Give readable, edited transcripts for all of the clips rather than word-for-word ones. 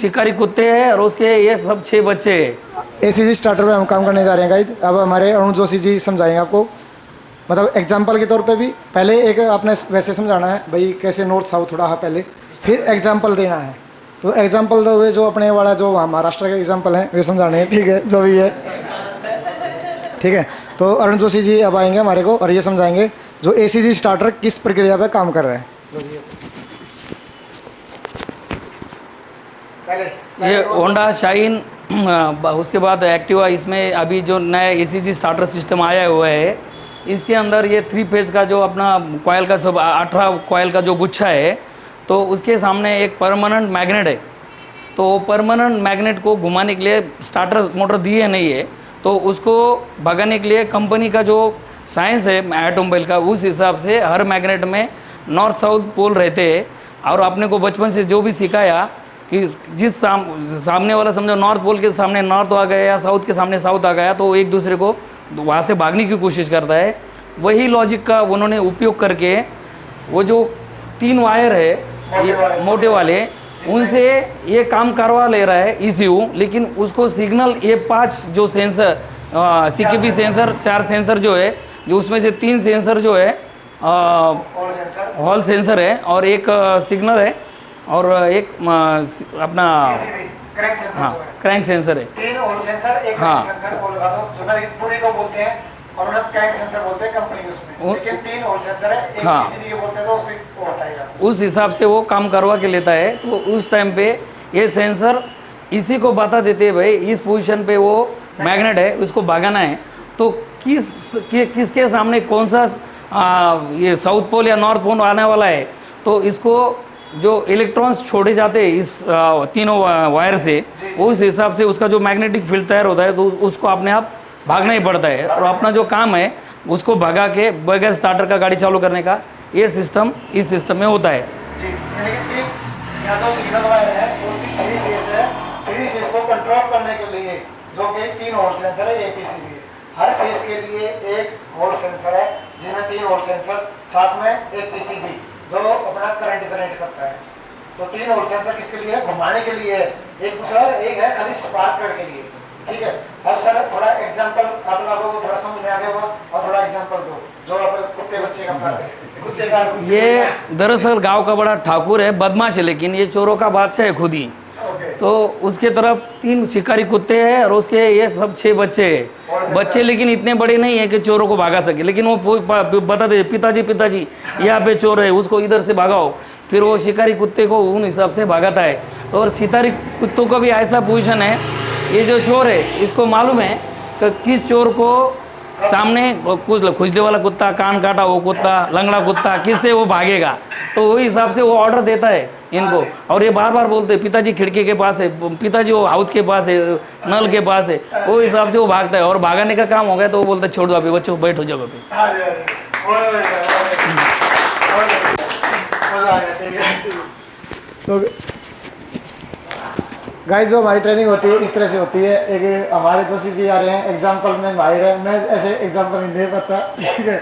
शिकारी कुत्ते हैं और उसके ये सब 6 बच्चे हैं। एसीजी स्टार्टर में हम काम करने जा रहे हैं गाइज। अब हमारे अरुण जोशी जी समझाएंगे आपको, मतलब एग्जाम्पल के तौर पे भी। पहले एक आपने वैसे समझाना है भाई कैसे नॉर्थ साउथ थोड़ा है पहले, फिर एग्जाम्पल देना है। तो एग्जाम्पल दो हुए जो अपने वाला जो महाराष्ट्र के एग्जाम्पल हैं वे समझाने हैं, ठीक है, जो भी है, ठीक है। तो अरुण जोशी जी अब आएंगे हमारे को और ये समझाएंगे जो एसीजी स्टार्टर किस प्रक्रिया पे काम कर रहा है। ये होंडा शाइन, उसके बाद एक्टिवा, इसमें अभी जो नया एसीजी स्टार्टर सिस्टम आया हुआ है, इसके अंदर ये 3 फेज का जो अपना कॉयल का सब 18 कॉयल का जो गुच्छा है, तो उसके सामने एक परमानेंट मैग्नेट है। तो परमानेंट मैग्नेट को घुमाने के लिए स्टार्टर मोटर दिए नहीं है, तो उसको भगाने के लिए कंपनी का जो साइंस है ऑटोमोबाइल का, उस हिसाब से हर मैग्नेट में नॉर्थ साउथ पोल रहते हैं। और आपने को बचपन से जो भी सिखाया कि जिस सामने वाला समझो नॉर्थ पोल के सामने नॉर्थ आ गया या साउथ के सामने साउथ आ गया, तो एक दूसरे को वहाँ से भागने की कोशिश करता है। वही लॉजिक का उन्होंने उपयोग करके वो जो 3 वायर है ये मोटे वाले, उनसे ये काम करवा ले रहा है ECU। लेकिन उसको सिग्नल ये 5 जो सेंसर CKP सेंसर 4 सेंसर जो है, जो उसमें से 3 सेंसर जो है हॉल सेंसर है और एक सिग्नल है और एक अपना हाँ क्रैंक सेंसर है। 3 हॉल सेंसर, एक सेंसर बोल रहा था जो ना पूरी को बोलते हैं और उन्हें क्रैंक सेंसर बोलते हैं कंपनी उसमें, लेकिन 3 हॉल सेंसर है, एक PCB के बोलते हैं, तो उसको बताएगा। उस हिसाब से वो काम करवा के लेता है। तो उस टाइम पे ये सेंसर इसी को बता देते हैं भाई इस पोजीशन पे वो मैग्नेट है, उसको भगाना है। तो किसके सामने कौन सा ये साउथ पोल या नॉर्थ पोल आने वाला है, तो इसको जो इलेक्ट्रॉन्स छोड़े जाते हैं इस तीनों वायर से, उस हिसाब से उसका जो मैग्नेटिक फील्ड तैयार होता है, तो उसको अपने आप भागना ही पड़ता है। और अपना जो काम है उसको भगा के बगैर स्टार्टर का गाड़ी चालू करने का ये सिस्टम इस सिस्टम में होता है। जी, यहाँ जो सिग्नल वायर है वो 3 फेस है। 3 फेस को कंट्रोल करने के लिए जो कि 3 हॉल सेंसर है, एक PCB है। हर फेस के लिए एक हॉल सेंसर है, जिनमें 3 हॉल सेंसर, साथ में एक PCB जो अपना करंट जनरेट करता है। तो 3 हॉल सेंसर किसके लिए है? घुमाने के लिए है। एक दूसरा एक है खाली स्पार्क करने के लिए, ठीक है। अब सर थोड़ा एग्जांपल आप लोगों को थोड़ा समझ में आ गया होगा और थोड़ा एग्जांपल दो जो आप कुत्ते बच्चे का कुत्ते का। ये दरअसल गांव का बड़ा ठाकुर है, बदमाश है, लेकिन ये चोरों का बादशाह है खुद ही। तो उसके तरफ 3 शिकारी कुत्ते हैं और उसके ये सब 6 बच्चे हैं। बच्चे लेकिन इतने बड़े नहीं है कि चोरों को भागा सके, लेकिन वो बताते पिताजी यहाँ पे चोर है, उसको इधर से भागाओ। फिर वो शिकारी कुत्ते को उन हिसाब से भागाता है। और शिकारी कुत्तों का भी ऐसा पोजीशन है, ये जो चोर है इसको मालूम है कि किस चोर को सामने कुछ खुजले वाला कुत्ता, कान काटा वो कुत्ता, लंगड़ा कुत्ता, किससे वो भागेगा। तो वही हिसाब से वो ऑर्डर देता है इनको। और ये बार बार बोलते हैं पिताजी खिड़की के पास है, पिताजी वो हाउस के पास है, नल के पास है। वो हिसाब से वो भागता है और भागने का काम हो गया तो वो बोलता है छोड़ दो अभी बच्चों, बैठो जगह पे। तो गाइस जो हमारी ट्रेनिंग होती है इस तरह से होती है। एक हमारे जोशी जी आ रहे हैं, एग्जांपल में माहिर है, मैं ऐसे एग्जांपल नहीं दे पाता, ठीक है।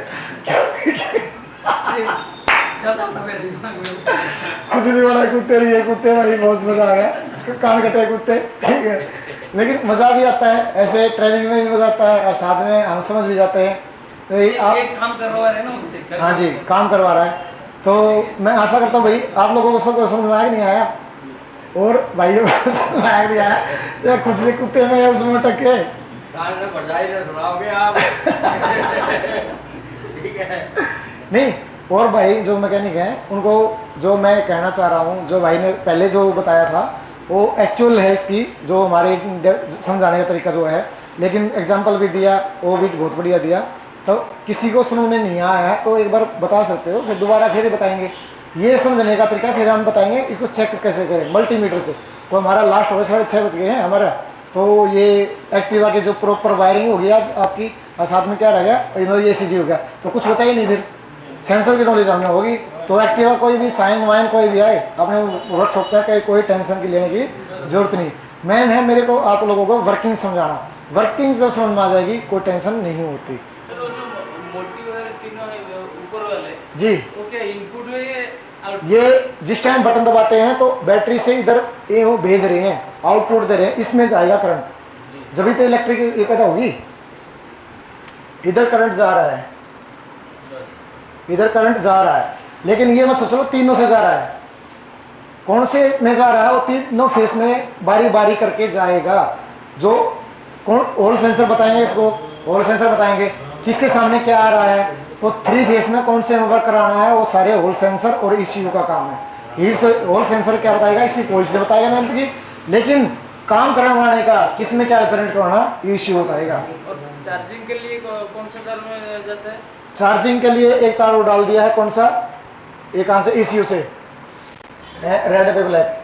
कुछ नहीं बड़ा कुत्ते रही है, कुत्ते भाई बहुत मजा आ गया, कान कटे कुत्ते, ठीक है। लेकिन मजा भी आता है, ऐसे ट्रेनिंग में भी मजा आता है और साथ में हम समझ भी जाते हैं। तो आप काम करवा रहे हैं ना उससे। हाँ जी, काम करवा रहा है। तो मैं आशा करता हूँ भाई आप लोगों को सबको समझ में आया कि नहीं आया, और भाइयों को समझ आया नहीं आया, या खुजली कुत्ते में उसमें टके नहीं। और भाई जो मैकेनिक हैं उनको जो मैं कहना चाह रहा हूँ, जो भाई ने पहले जो बताया था वो एक्चुअल है इसकी, जो हमारे समझाने का तरीका जो है, लेकिन एग्जांपल भी दिया वो भी बहुत बढ़िया दिया। तो किसी को समझ में नहीं आया है तो एक बार बता सकते हो, फिर दोबारा फिर बताएंगे। ये समझने का तरीका फिर हम बताएंगे इसको चेक कैसे करें मल्टीमीटर से। तो हमारा लास्ट हो गया 6:30 बज गए हैं हमारा। तो ये एक्टिवा की जो प्रॉपर वायरिंग होगी आज आपकी, और साथ में क्या रह गया, ये ECG हो गया, तो कुछ बचा ही नहीं। फिर सेंसर की नॉलेज हमें होगी तो एक्टिवा कोई भी साइन वाइन कोई भी आए अपने रख सकते हैं, कोई टेंशन की लेने की जरूरत नहीं। मेन है मेरे को आप लोगों को वर्किंग समझाना। वर्किंग जब समझ में आ जाएगी कोई टेंशन नहीं होती। मोटी वाले तीनों ऊपर वाले जी तो क्या इनपुट है ये जिस टाइम बटन दबाते हैं तो बैटरी से इधर ये वो भेज रहे हैं, आउटपुट दे रहे हैं, इसमें जाएगा करंट, जब तो इलेक्ट्रिक ये पैदा होगी। इधर करंट जा रहा है, इधर करंट जा रहा है, लेकिन ये मत सोचो तीनों से जा रहा है। कौन से में जा रहा है? वो तीनों फेस में बारी बारी करके जाएगा। जो कौन हॉल सेंसर बताएंगे इसको, हॉल सेंसर बताएंगे किसके सामने क्या आ रहा है। तो 3 फेस में कौन से वर्क कराना है, वो सारे हॉल सेंसर और ECU का काम है। हॉल सेंसर क्या बताएगा, इसकी पोजीशन बताएगा मैम की, लेकिन काम करवाने का किसमें क्या जनरेट करवाना, ECU बताएगा। और चार्जिंग के लिए कौन सा तार में जाता है? चार्जिंग के लिए एक तार वो डाल दिया है, कौन सा, एक कहाँ से, ECU से, रेड पे ब्लैक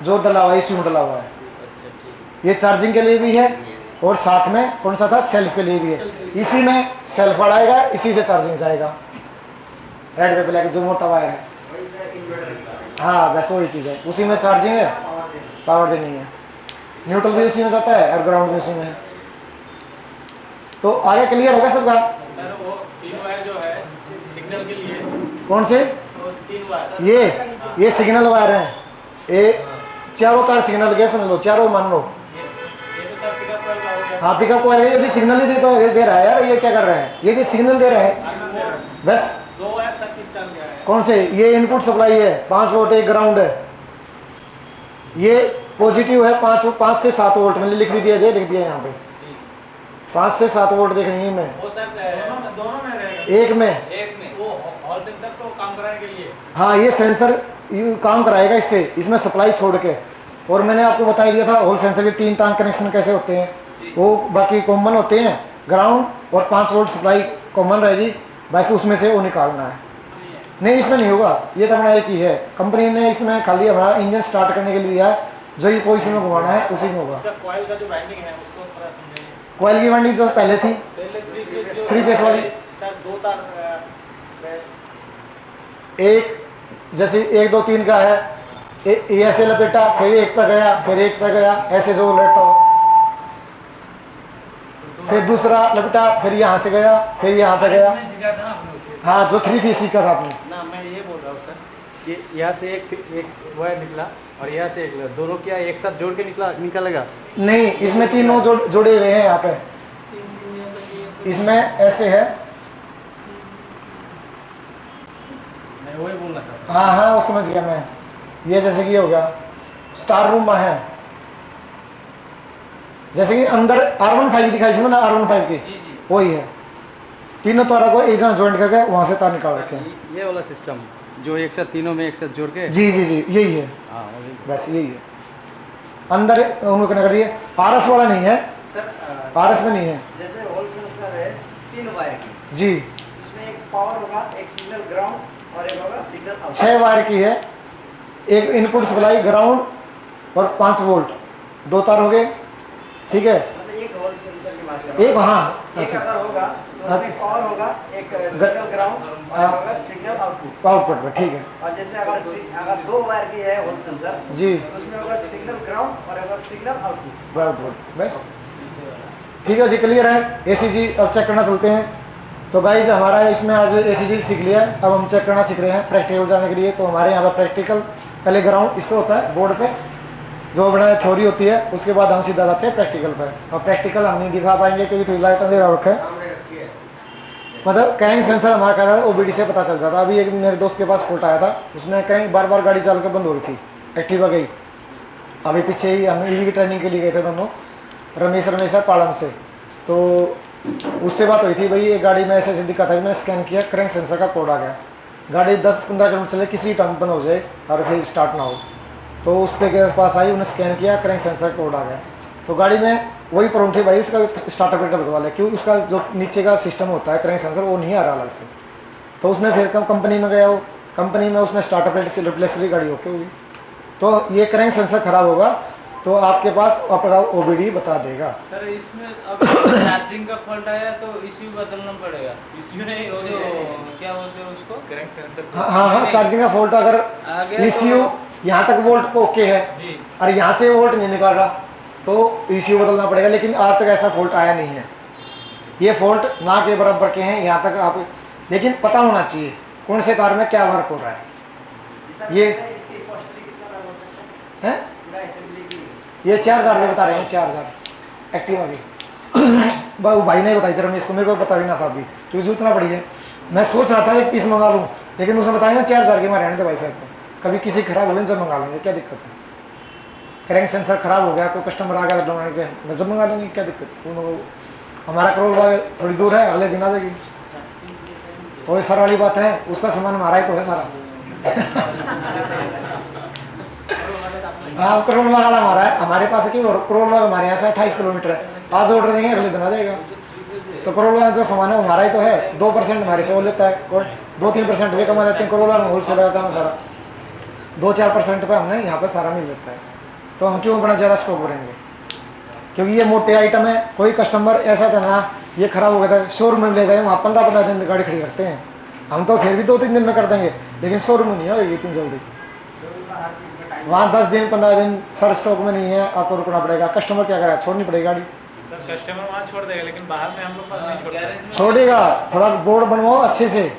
जो डला हुआ है, ECU में डला हुआ है। अच्छा ठीक ये चार्जिंग के लिए भी है, और साथ में कौन सा था, सेल्फ के लिए भी है। इसी में सेल्फ बढ़ाएगा, इसी से चार्जिंग जाएगा। रेड पे ब्लैक जो मोटा वायर है, हाँ बस वही चीज़ है, उसी में चार्जिंग है, पावर देनी है। न्यूट्रल भी उसी में जाता है और ग्राउंड भी उसी में है। तो आगे क्लियर होगा सबका? सर वो 3 वायर जो है सिग्नल के लिए, कौन से? वो 3 वायर ये सिग्नल वायर हैं, ये चारों तार सिग्नल के समझ लो, चारों मान लो। ये तो सर पिकअप वायर का हो गया। हाँ पिकअप वायर, ये भी सिग्नल ही दे रहा है यार, ये क्या कर रहा है, ये भी सिग्नल दे रहा है बस। 2 वायर सर किसका गया है? कौन से? ये इनपुट सप्लाई है, 5 वोल्ट, एक ग्राउंड है। ये पॉजिटिव है, 5 से 7 वोल्ट मैंने लिख भी दिया, लिख दिया यहाँ पे 5 से 7 वोल्ट देखनी है मैं। वो सर दोनों में रहेगा, एक में वो हॉल सेंसर को काम कराने के लिए। हाँ ये सेंसर काम कराएगा इससे, इसमें सप्लाई छोड़ के। और मैंने आपको बता दिया था होल सेंसर के 3 टांग कनेक्शन कैसे होते हैं, वो बाकी कॉमन होते हैं, ग्राउंड और 5 वोल्ट सप्लाई कॉमन रहेगी, बस उसमें से वो निकालना है। नहीं इसमें नहीं होगा, ये तो हमारा एक ही है, कंपनी ने इसमें खाली हमारा इंजन स्टार्ट करने के लिए दिया है, जो ये पोजीशन में घुमाना है उसी में होगा। इसका कॉइल का जो वाइंडिंग है उसको थोड़ा समझाइए। कॉइल की वाइंडिंग जो पहले थी, पहले 3 फेस वाली, सर 2 तार एक जैसे 1 2 3 का है, ये ऐसे लपेटा, फिर एक पे गया, फिर एक पे गया, ऐसे जो लपेटा हो, फिर दूसरा लपेटा, फिर यहाँ से गया, फिर यहाँ पे गया। हाँ जो 3 फेस सीखा था आपने ना, मैं ये बोल रहा हूँ सर कि यहाँ से एक वायर निकला और यहाँ से एक, दोनों क्या एक साथ जोड़ के निकलेगा? नहीं, इसमें 3 जोड़े हुए हैं यहाँ पे, इसमें ऐसे है। मैं वही बोलना चाहता हाँ हाँ वो समझ गया मैं, ये जैसे कि ये हो गया स्टार रूम में है, जैसे कि अंदर R15 दिखाई थी ना, R15 की वही है। तीनों तारों को एक जगह ज्वाइंट करके वहाँ से तार निकाल रखे हैं। हूँ। ये वाला सिस्टम जो एक साथ तीनों में एक साथ जोड़ के, जी जी जी यही है, हाँ वही। बस यही है। अंदर उन्होंने कनेक्ट करिए, RS वाला नहीं है सर RS में नहीं है जैसे होल सेंसर है 3 वायर की, जी, उसमें एक पावर होगा, एक सिग्नल ग्राउंड और एक होगा सिग्नल आउट। 6 वायर की है, एक इनपुट सप्लाई ग्राउंड और 5 वोल्ट, 2 तार हो गए, ठीक है। मतलब एक होल सेंसर की बात कर रहा हूँ। एक हाँ एक अच्छा अगर होगा तो उसमें पावर होगा, एक सिग्नल ग्राउंड और हाँ। एक होगा सिग्नल आउटपुट। आउटपुट में, ठीक है और जैसे अगर 2 वायर की है होल सेंसर जी, तो उसमें होगा सिग्नल ग्राउंड और होगा सिग्नल आउटपुट। आउटपुट बस ठीक है जी, क्लियर है। ACG अब चेक करना चलते हैं। तो गाइज हमारा इसमें आज ACG सीख लिया, अब हम चेक करना सीख रहे हैं प्रैक्टिकल जाने के लिए। तो हमारे यहाँ पर प्रैक्टिकल पहले ग्राउंड इस पर होता है बोर्ड पे, जो बना थ्योरी होती है, उसके बाद हम सीधा जाते हैं प्रैक्टिकल पर। और प्रैक्टिकल हम नहीं दिखा पाएंगे क्योंकि थोड़ी लाइट अंधेरा रखा है, मतलब क्रैंक सेंसर हमारा कह रहा था OBD से पता चलता था। अभी एक मेरे दोस्त के पास फॉल्ट आया था, उसमें क्रैंक बार बार गाड़ी चल के बंद हो रही थी, एक्टिवा गई। अभी पीछे ही हम EV की ट्रेनिंग के लिए गए थे दोनों, रमेश है पालम से, तो उससे बात हुई थी, भाई ये गाड़ी में ऐसे दिक्कत है। मैंने स्कैन किया, क्रैंक सेंसर का कोड आ गया, गाड़ी 10-15 किलोमीटर चले, किसी टाइम बंद हो जाए और फिर स्टार्ट ना हो। तो उस पे के पास आई, उन्हें स्कैन किया, क्रैंक सेंसर का कोड आ गया। तो गाड़ी में वही प्रॉब्लम थी, भाई उसका स्टार्टर रेटर बदवा ले, क्यों उसका जो नीचे का सिस्टम होता है क्रैंक सेंसर वो नहीं आ रहा अलग से। तो उसने फिर कंपनी में गया, वो कंपनी में उसने स्टार्टर रेटर रिप्लेस करी, गाड़ी ओके होगी। तो ये क्रैंक सेंसर खराब होगा तो आपके पास आपका OBD बता देगा। सर इसमें अब चार्जिंग का फॉल्ट आया तो ECU बदलना पड़ेगा। ECU नहीं, वो जो क्या बोलते हैं उसको, क्रैंक सेंसर। हाँ चार्जिंग का फॉल्ट अगर ECU यहाँ तक वोल्ट ओके है जी, और यहाँ से वोल्ट नहीं निकाल रहा तो ECU बदलना पड़ेगा। लेकिन आज तक ऐसा फॉल्ट आया नहीं है, ये फॉल्ट ना के बराबर के हैं यहाँ तक आप, लेकिन पता होना चाहिए कौन से कार में क्या वर्क हो रहा है। ये इसकी कॉस्ट कितना हो सकता है है पूरा असेंबली की। ये 4,000 रुपये बता रहे हैं, 4,000 एक्टिवा की। वो भाई ने बताई थी रमेश को, मेरे को पता भी ना था अभी क्योंकि उतना पड़ी है। मैं सोच रहा था एक पीस मंगा लूँ, लेकिन उसने बताया ना 4,000 के मारे रहने दे भाई, फिर तो कभी किसी खराब हो गई जब मंगा लेंगे, क्या दिक्कत है। क्रैंक सेंसर खराब हो गया, कोई कस्टमर आ गया डोनाने के जब मंगा लेंगे, क्या दिक्कत है। हमारा करोल बाग थोड़ी दूर है, अगले दिन आ जाएगी। वही सर वाली बात है, उसका सामान हमारा ही तो है सारा। हाँ करोल बाग वाला हमारा है, हमारे पास है कि करोल बाग हमारे यहाँ से 28 किलोमीटर है। आज ऑर्डर देंगे अगले दिन आ जाएगा। तो करोल बाग जो सामान है वो हमारा ही तो है। 2% हमारे से वो लेता है, 2-3% वे कमा जाते हैं। करोल बाग में होलसेल लगाता है सारा, 2-4% पे हमें यहाँ पर सारा मिल जाता है। तो हम क्यों अपना ज़्यादा स्टॉक करेंगे, क्योंकि ये मोटे आइटम है। कोई कस्टमर ऐसा था ना, ये खराब हो गया था, शोरूम में ले जाए, वहाँ 15-15 दिन गाड़ी खड़ी करते हैं। हम तो फिर भी 2-3 दिन में कर देंगे, लेकिन शोरूम में नहीं होगी इतनी जल्दी। शोरूम का हर चीज़ में टाइम वहाँ 10 दिन 15 दिन सर स्टॉक में नहीं है, आपको रुकना पड़ेगा। कस्टमर क्या करेगा, छोड़नी पड़ेगी गाड़ी। सर कस्टमर वहाँ छोड़ देगा, लेकिन बाहर में हम लोग पास नहीं छोड़ते। गैरेज में छोड़ेगा, थोड़ा बोर्ड बनवाओ अच्छे से,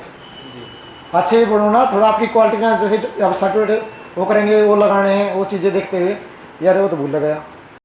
अच्छे से बनवाना, थोड़ा आपकी क्वालिटी का, जैसे अब सर्टिफिकेट वो करेंगे, वो लगाने हैं, वो चीज़ें देखते हुए। यार वो तो भूल गया।